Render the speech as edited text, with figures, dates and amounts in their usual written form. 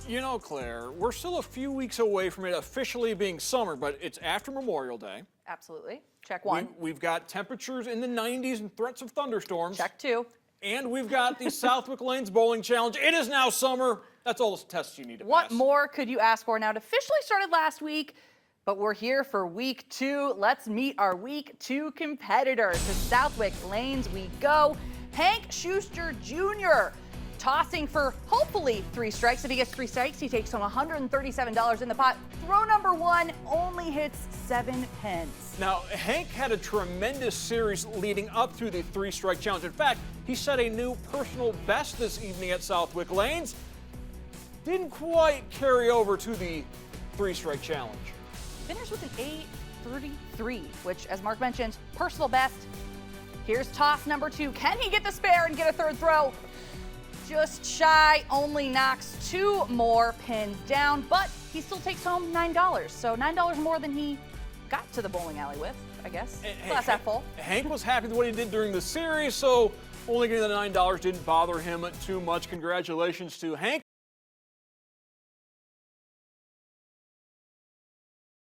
You know, Claire, we're still a few weeks away from it officially being summer, but it's after Memorial Day. Absolutely. Check one. We've got temperatures in the 90s and threats of thunderstorms. Check two. And we've got the Southwyck Lanes Bowling Challenge. It is now summer. That's all the tests you need to pass. What more could you ask for? Now, it officially started last week, but we're here for week 2. Let's meet our week 2 competitors. To Southwyck Lanes we go. Hank Schuster Jr. tossing for hopefully 3 strikes. If he gets 3 strikes, he takes home $137 in the pot. Throw number 1 only hits 7 pins. Now, Hank had a tremendous series leading up through the 3-strike challenge. In fact, he set a new personal best this evening at Southwyck Lanes. Didn't quite carry over to the 3-strike challenge. Finished with an 8.33, which, as Mark mentioned, personal best. Here's toss number 2. Can he get the spare and get a 3rd throw? Just shy, only knocks 2 more pins down, but he still takes home $9. So $9 more than he got to the bowling alley with, I guess. Glass half full. Hank was happy with what he did during the series, so only getting the $9 didn't bother him too much. Congratulations to Hank.